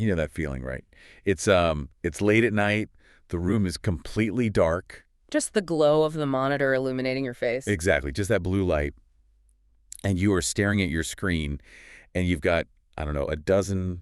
You know that feeling, right? It's late at night, the room is completely dark. Just the glow of the monitor illuminating your face. Exactly, just that blue light, and you are staring at your screen, and you've got, I don't know, a dozen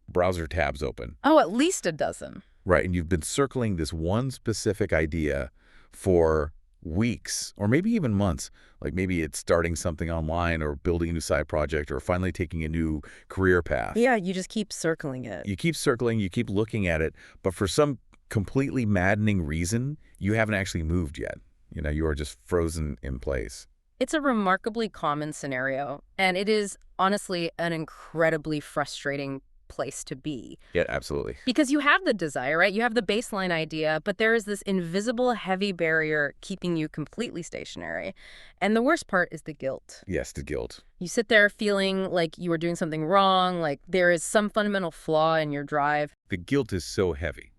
browser tabs open. Oh, at least a dozen. Right, and you've been circling this one specific idea for weeks or maybe even months. Like maybe it's starting something online or building a new side project or finally taking a new career path. Yeah, you just keep circling it. You keep circling, you keep looking at it, but for some completely maddening reason, you haven't actually moved yet. You are just frozen in place. It's a remarkably common scenario, and it is honestly an incredibly frustrating place to be. Yeah, absolutely. Because you have the desire, right? You have the baseline idea, but there is this invisible heavy barrier keeping you completely stationary. And the worst part is the guilt. Yes, the guilt. You sit there feeling like you are doing something wrong, like there is some fundamental flaw in your drive. The guilt is so heavy.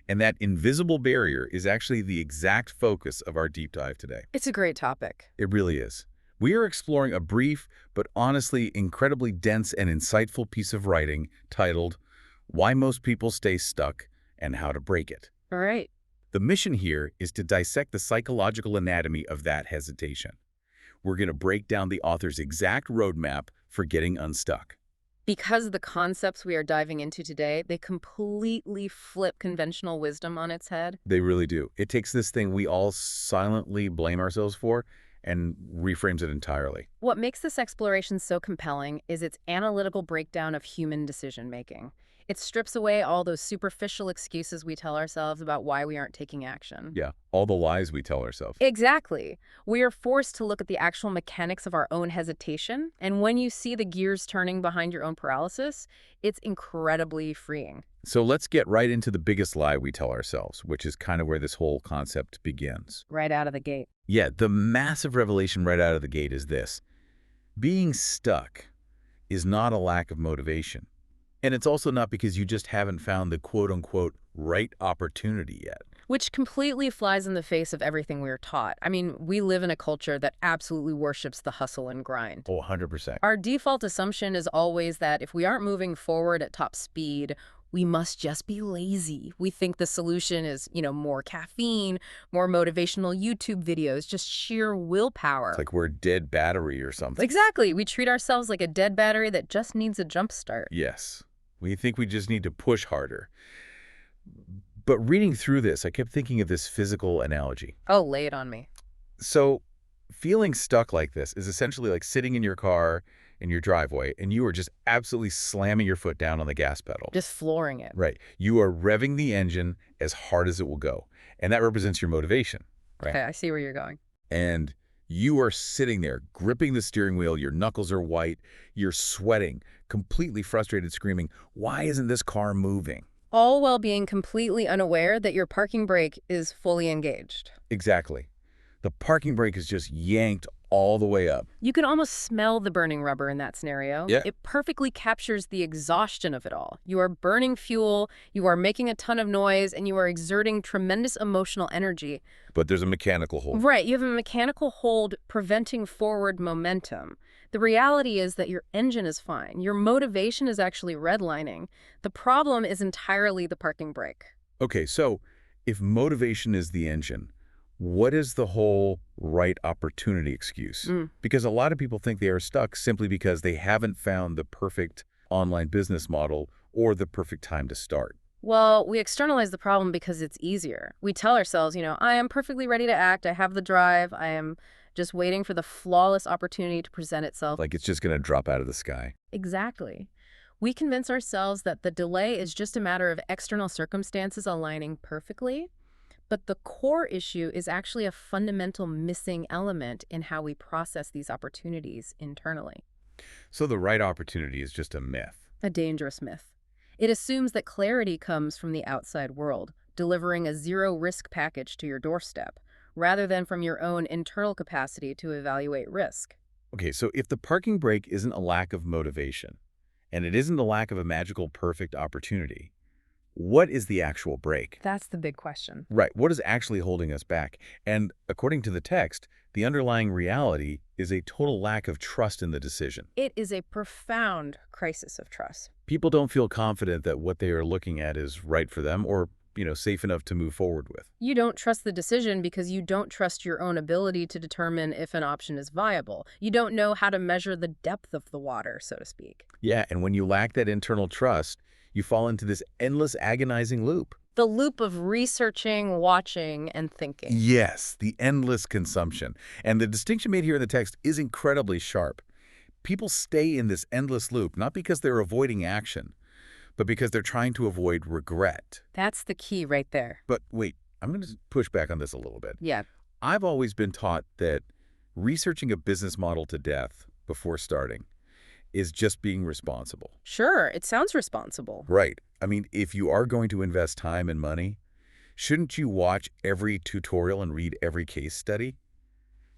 And that invisible barrier is actually the exact focus of our deep dive today. It's a great topic. It really is. We are exploring a brief, but honestly incredibly dense and insightful piece of writing titled, Why Most People Stay Stuck and How to Break It. All right. The mission here is to dissect the psychological anatomy of that hesitation. We're going to break down the author's exact roadmap for getting unstuck. Because the concepts we are diving into today, they completely flip conventional wisdom on its head. They really do. It takes this thing we all silently blame ourselves for and reframes it entirely. What makes this exploration so compelling is its analytical breakdown of human decision-making. It strips away all those superficial excuses we tell ourselves about why we aren't taking action. Yeah, all the lies we tell ourselves. Exactly. We are forced to look at the actual mechanics of our own hesitation, and when you see the gears turning behind your own paralysis, it's incredibly freeing. So let's get right into the biggest lie we tell ourselves, which is kind of where this whole concept begins. Right out of the gate. Yeah, the massive revelation right out of the gate is this. Being stuck is not a lack of motivation. And it's also not because you just haven't found the quote-unquote right opportunity yet. Which completely flies in the face of everything we are taught. I mean, we live in a culture that absolutely worships the hustle and grind. Oh, 100%. Our default assumption is always that if we aren't moving forward at top speed, we must just be lazy. We think the solution is, more caffeine, more motivational YouTube videos, just sheer willpower. It's like we're a dead battery or something. Exactly. We treat ourselves like a dead battery that just needs a jump start. Yes. We think we just need to push harder. But reading through this, I kept thinking of this physical analogy. Oh, lay it on me. So feeling stuck like this is essentially like sitting in your car in your driveway and you are just absolutely slamming your foot down on the gas pedal. Just flooring it. Right. You are revving the engine as hard as it will go. And that represents your motivation. Right. Okay, I see where you're going. And you are sitting there gripping the steering wheel. Your knuckles are white. You're sweating, completely frustrated, screaming, why isn't this car moving? All while being completely unaware that your parking brake is fully engaged. Exactly. The parking brake is just yanked all the way up. You can almost smell the burning rubber in that scenario. Yeah. It perfectly captures the exhaustion of it all. You are burning fuel, you are making a ton of noise, and you are exerting tremendous emotional energy. But there's a mechanical hold. Right, you have a mechanical hold preventing forward momentum. The reality is that your engine is fine. Your motivation is actually redlining. The problem is entirely the parking brake. Okay, so if motivation is the engine, what is the whole right opportunity excuse? Because a lot of people think they are stuck simply because they haven't found the perfect online business model or the perfect time to start. Well, we externalize the problem because it's easier. We tell ourselves, I am perfectly ready to act. I have the drive. I am just waiting for the flawless opportunity to present itself. Like it's just going to drop out of the sky. Exactly. We convince ourselves that the delay is just a matter of external circumstances aligning perfectly. But the core issue is actually a fundamental missing element in how we process these opportunities internally. So the right opportunity is just a myth. A dangerous myth. It assumes that clarity comes from the outside world, delivering a zero-risk package to your doorstep, rather than from your own internal capacity to evaluate risk. Okay, so if the parking brake isn't a lack of motivation, and it isn't a lack of a magical perfect opportunity, what is the actual break? That's the big question. Right, what is actually holding us back? And according to the text, the underlying reality is a total lack of trust in the decision. It is a profound crisis of trust. People don't feel confident that what they are looking at is right for them or, safe enough to move forward with. You don't trust the decision because you don't trust your own ability to determine if an option is viable. You don't know how to measure the depth of the water, so to speak. Yeah, and when you lack that internal trust, you fall into this endless agonizing loop. The loop of researching, watching, and thinking. Yes, the endless consumption. And the distinction made here in the text is incredibly sharp. People stay in this endless loop, not because they're avoiding action, but because they're trying to avoid regret. That's the key right there. But wait, I'm going to push back on this a little bit. Yeah. I've always been taught that researching a business model to death before starting is just being responsible. Sure, it sounds responsible. Right. I mean, if you are going to invest time and money, shouldn't you watch every tutorial and read every case study?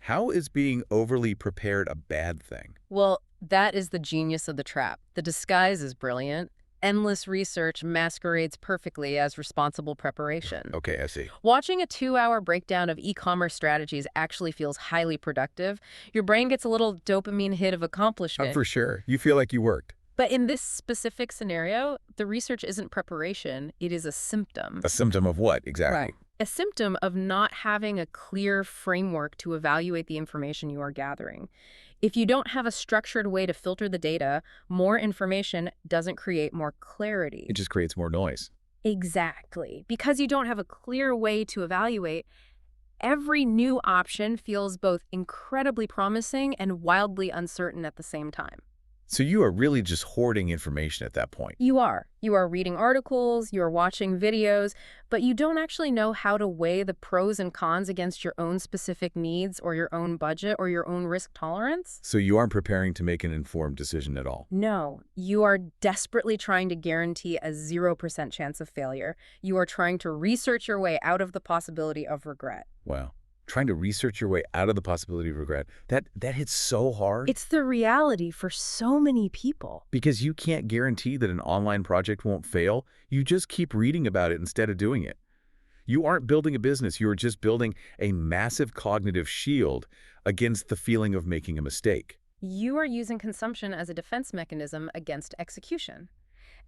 How is being overly prepared a bad thing? Well, that is the genius of the trap. The disguise is brilliant. Endless research masquerades perfectly as responsible preparation. Okay, I see. Watching a 2-hour breakdown of e-commerce strategies actually feels highly productive. Your brain gets a little dopamine hit of accomplishment. For sure. You feel like you worked. But in this specific scenario, the research isn't preparation, it is a symptom. A symptom of what, exactly? Right. A symptom of not having a clear framework to evaluate the information you are gathering. If you don't have a structured way to filter the data, more information doesn't create more clarity. It just creates more noise. Exactly. Because you don't have a clear way to evaluate, every new option feels both incredibly promising and wildly uncertain at the same time. So you are really just hoarding information at that point. You are. You are reading articles, you are watching videos, but you don't actually know how to weigh the pros and cons against your own specific needs or your own budget or your own risk tolerance. So you aren't preparing to make an informed decision at all. No, you are desperately trying to guarantee a 0% chance of failure. You are trying to research your way out of the possibility of regret. Wow. Trying to research your way out of the possibility of regret, that hits so hard. It's the reality for so many people. Because you can't guarantee that an online project won't fail. You just keep reading about it instead of doing it. You aren't building a business. You are just building a massive cognitive shield against the feeling of making a mistake. You are using consumption as a defense mechanism against execution.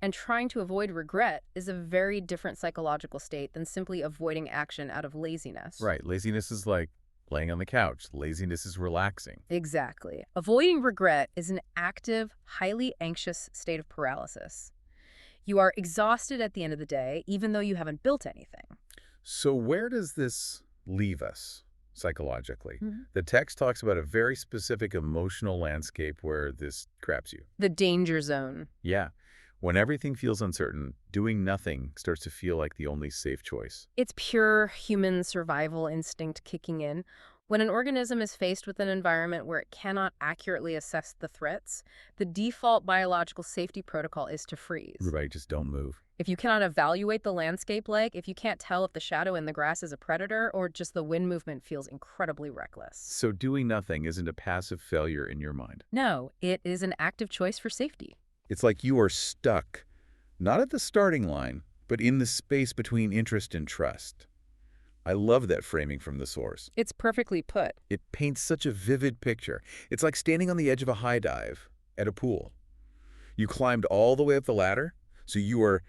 And trying to avoid regret is a very different psychological state than simply avoiding action out of laziness. Right. Laziness is like laying on the couch. Laziness is relaxing. Exactly. Avoiding regret is an active, highly anxious state of paralysis. You are exhausted at the end of the day, even though you haven't built anything. So where does this leave us psychologically? Mm-hmm. The text talks about a very specific emotional landscape where this craps you. The danger zone. Yeah. When everything feels uncertain, doing nothing starts to feel like the only safe choice. It's pure human survival instinct kicking in. When an organism is faced with an environment where it cannot accurately assess the threats, the default biological safety protocol is to freeze. Right, just don't move. If you cannot evaluate the landscape, if you can't tell if the shadow in the grass is a predator or just the wind movement feels incredibly reckless. So doing nothing isn't a passive failure in your mind. No, it is an active choice for safety. It's like you are stuck, not at the starting line, but in the space between interest and trust. I love that framing from the source. It's perfectly put. It paints such a vivid picture. It's like standing on the edge of a high dive at a pool. You climbed all the way up the ladder, so you are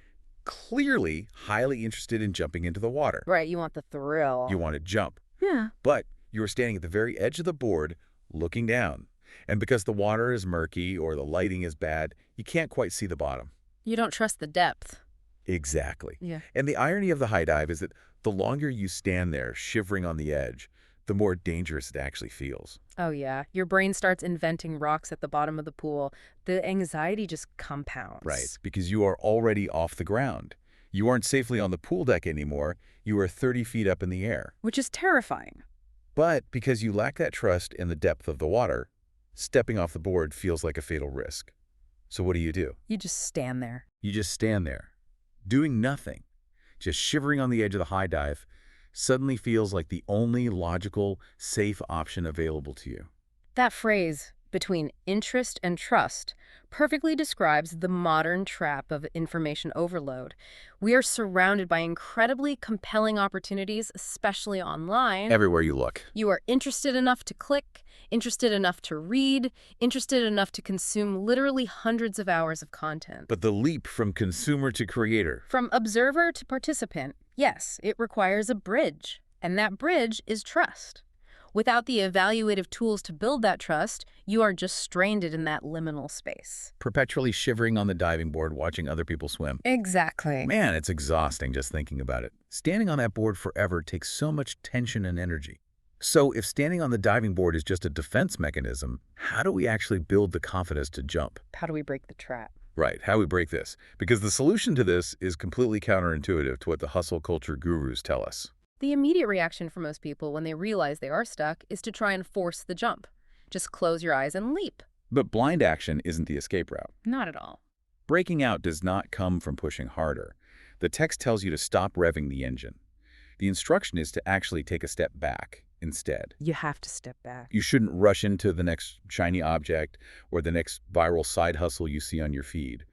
clearly highly interested in jumping into the water. Right, you want the thrill. You want to jump. Yeah. But you are standing at the very edge of the board, looking down. And because the water is murky or the lighting is bad, you can't quite see the bottom. You don't trust the depth. Exactly. Yeah. And the irony of the high dive is that the longer you stand there shivering on the edge, the more dangerous it actually feels. Oh, yeah. Your brain starts inventing rocks at the bottom of the pool. The anxiety just compounds. Right, because you are already off the ground. You aren't safely on the pool deck anymore. You are 30 feet up in the air. Which is terrifying. But because you lack that trust in the depth of the water, stepping off the board feels like a fatal risk. So what do? You just stand there. You just stand there, doing nothing, just shivering on the edge of the high dive, suddenly feels like the only logical, safe option available to you. That phrase, between interest and trust perfectly describes the modern trap of information overload. We are surrounded by incredibly compelling opportunities, especially online. Everywhere you look. You are interested enough to click, interested enough to read, interested enough to consume literally hundreds of hours of content. But the leap from consumer to creator. From observer to participant, yes, it requires a bridge. And that bridge is trust. Without the evaluative tools to build that trust, you are just stranded in that liminal space. Perpetually shivering on the diving board watching other people swim. Exactly. Man, it's exhausting just thinking about it. Standing on that board forever takes so much tension and energy. So if standing on the diving board is just a defense mechanism, how do we actually build the confidence to jump? How do we break the trap? Right, how we break this. Because the solution to this is completely counterintuitive to what the hustle culture gurus tell us. The immediate reaction for most people when they realize they are stuck is to try and force the jump. Just close your eyes and leap. But blind action isn't the escape route. Not at all. Breaking out does not come from pushing harder. The text tells you to stop revving the engine. The instruction is to actually take a step back instead. You have to step back. You shouldn't rush into the next shiny object or the next viral side hustle you see on your feed.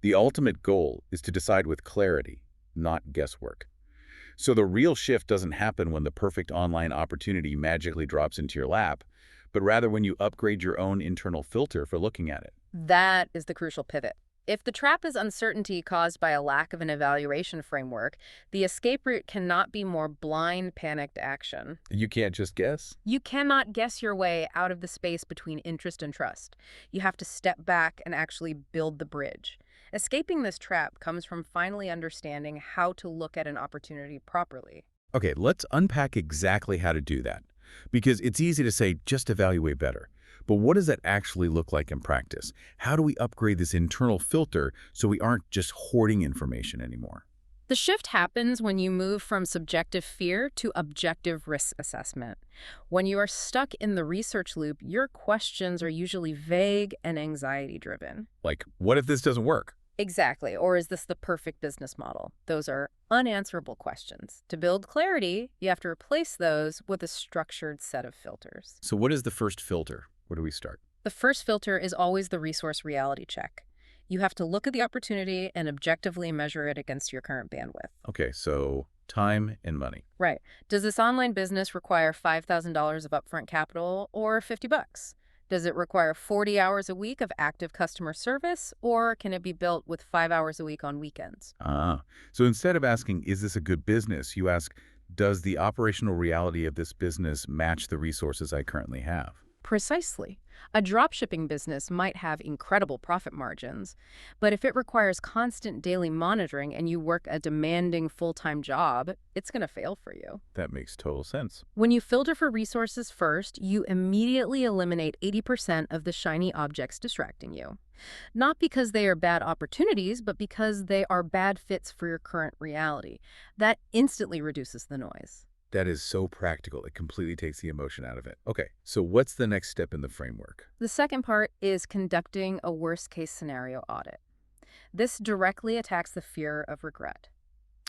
The ultimate goal is to decide with clarity, not guesswork. So the real shift doesn't happen when the perfect online opportunity magically drops into your lap, but rather when you upgrade your own internal filter for looking at it. That is the crucial pivot. If the trap is uncertainty caused by a lack of an evaluation framework, the escape route cannot be more blind, panicked action. You can't just guess? You cannot guess your way out of the space between interest and trust. You have to step back and actually build the bridge. Escaping this trap comes from finally understanding how to look at an opportunity properly. Okay, let's unpack exactly how to do that. Because it's easy to say, just evaluate better. But what does that actually look like in practice? How do we upgrade this internal filter so we aren't just hoarding information anymore? The shift happens when you move from subjective fear to objective risk assessment. When you are stuck in the research loop, your questions are usually vague and anxiety-driven. Like, what if this doesn't work? Exactly. Or is this the perfect business model? Those are unanswerable questions. To build clarity, you have to replace those with a structured set of filters. So what is the first filter? Where do we start? The first filter is always the resource reality check. You have to look at the opportunity and objectively measure it against your current bandwidth. Okay, so time and money. Right. Does this online business require $5,000 of upfront capital or $50? Does it require 40 hours a week of active customer service, or can it be built with 5 hours a week on weekends? So instead of asking, is this a good business, you ask, does the operational reality of this business match the resources I currently have? Precisely. A dropshipping business might have incredible profit margins, but if it requires constant daily monitoring and you work a demanding full-time job, it's going to fail for you. That makes total sense. When you filter for resources first, you immediately eliminate 80% of the shiny objects distracting you. Not because they are bad opportunities, but because they are bad fits for your current reality. That instantly reduces the noise. That is so practical. It completely takes the emotion out of it. Okay, so what's the next step in the framework? The second part is conducting a worst-case scenario audit. This directly attacks the fear of regret.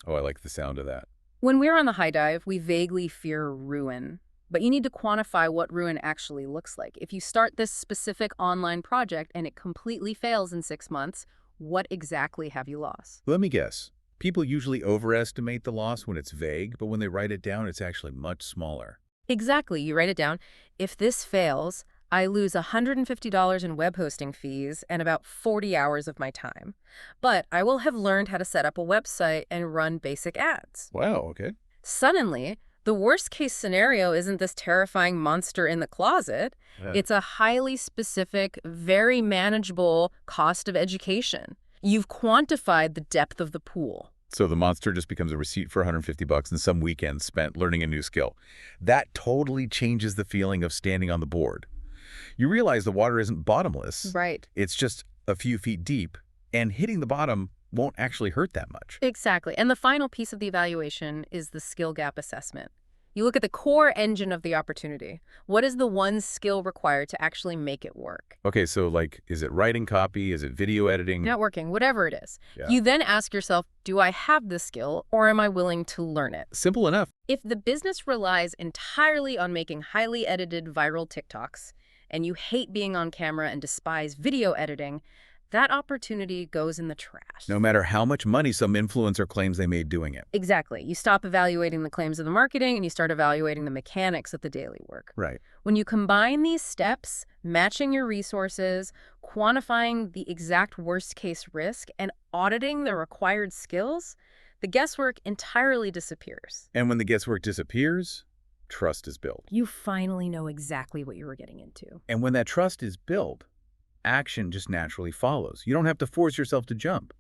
Oh, I like the sound of that. When we're on the high dive, we vaguely fear ruin. But you need to quantify what ruin actually looks like. If you start this specific online project and it completely fails in 6 months, what exactly have you lost? Let me guess. People usually overestimate the loss when it's vague, but when they write it down, it's actually much smaller. Exactly. You write it down. If this fails, I lose $150 in web hosting fees and about 40 hours of my time. But I will have learned how to set up a website and run basic ads. Wow, okay. Suddenly, the worst-case scenario isn't this terrifying monster in the closet. Yeah. It's a highly specific, very manageable cost of education. You've quantified the depth of the pool. So the monster just becomes a receipt for $150 and some weekends spent learning a new skill. That totally changes the feeling of standing on the board. You realize the water isn't bottomless. Right. It's just a few feet deep, and hitting the bottom won't actually hurt that much. Exactly. And the final piece of the evaluation is the skill gap assessment. You look at the core engine of the opportunity. What is the one skill required to actually make it work? Okay, so like, is it writing copy? Is it video editing? Networking, whatever it is. Yeah. You then ask yourself, do I have this skill or am I willing to learn it? Simple enough. If the business relies entirely on making highly edited viral TikToks and you hate being on camera and despise video editing, that opportunity goes in the trash. No matter how much money some influencer claims they made doing it. Exactly. You stop evaluating the claims of the marketing and you start evaluating the mechanics of the daily work. Right. When you combine these steps, matching your resources, quantifying the exact worst-case risk, and auditing the required skills, the guesswork entirely disappears. And when the guesswork disappears, trust is built. You finally know exactly what you were getting into. And when that trust is built, action just naturally follows. You don't have to force yourself to jump.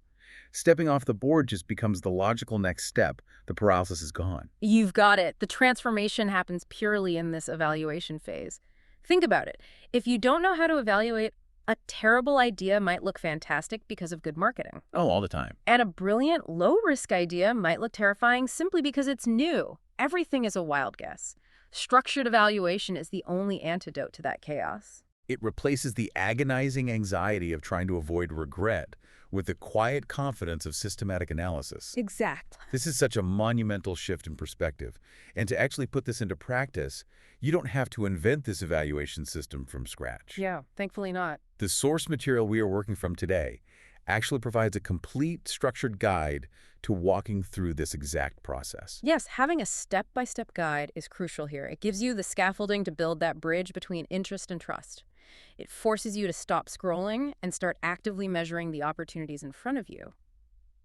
Stepping off the board just becomes the logical next step. The paralysis is gone. You've got it. The transformation happens purely in this evaluation phase. Think about it. If you don't know how to evaluate, a terrible idea might look fantastic because of good marketing. Oh, all the time. And a brilliant, low-risk idea might look terrifying simply because it's new. Everything is a wild guess. Structured evaluation is the only antidote to that chaos. It replaces the agonizing anxiety of trying to avoid regret with the quiet confidence of systematic analysis. Exactly. This is such a monumental shift in perspective. And to actually put this into practice, you don't have to invent this evaluation system from scratch. Yeah, thankfully not. The source material we are working from today actually provides a complete structured guide to walking through this exact process. Yes, having a step-by-step guide is crucial here. It gives you the scaffolding to build that bridge between interest and trust. It forces you to stop scrolling and start actively measuring the opportunities in front of you.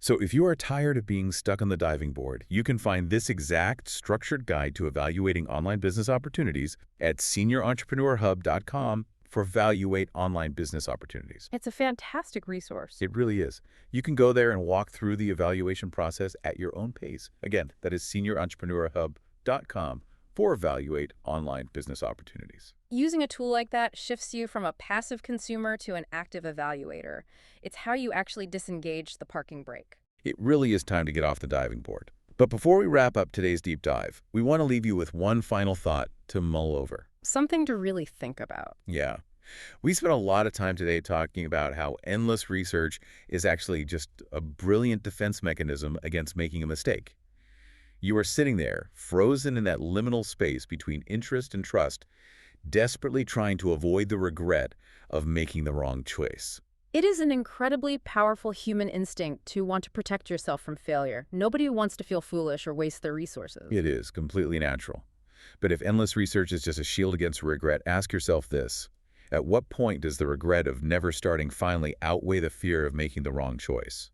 So if you are tired of being stuck on the diving board, you can find this exact structured guide to evaluating online business opportunities at seniorentrepreneur.hub.com for Evaluate Online Business Opportunities. It's a fantastic resource. It really is. You can go there and walk through the evaluation process at your own pace. Again, that is seniorentrepreneur.hub.com for Evaluate Online Business Opportunities. Using a tool like that shifts you from a passive consumer to an active evaluator. It's how you actually disengage the parking brake. It really is time to get off the diving board. But before we wrap up today's deep dive, we want to leave you with one final thought to mull over. Something to really think about. Yeah. We spent a lot of time today talking about how endless research is actually just a brilliant defense mechanism against making a mistake. You are sitting there, frozen in that liminal space between interest and trust, desperately trying to avoid the regret of making the wrong choice. It is an incredibly powerful human instinct to want to protect yourself from failure. Nobody wants to feel foolish or waste their resources. It is completely natural. But if endless research is just a shield against regret, ask yourself this. At what point does the regret of never starting finally outweigh the fear of making the wrong choice?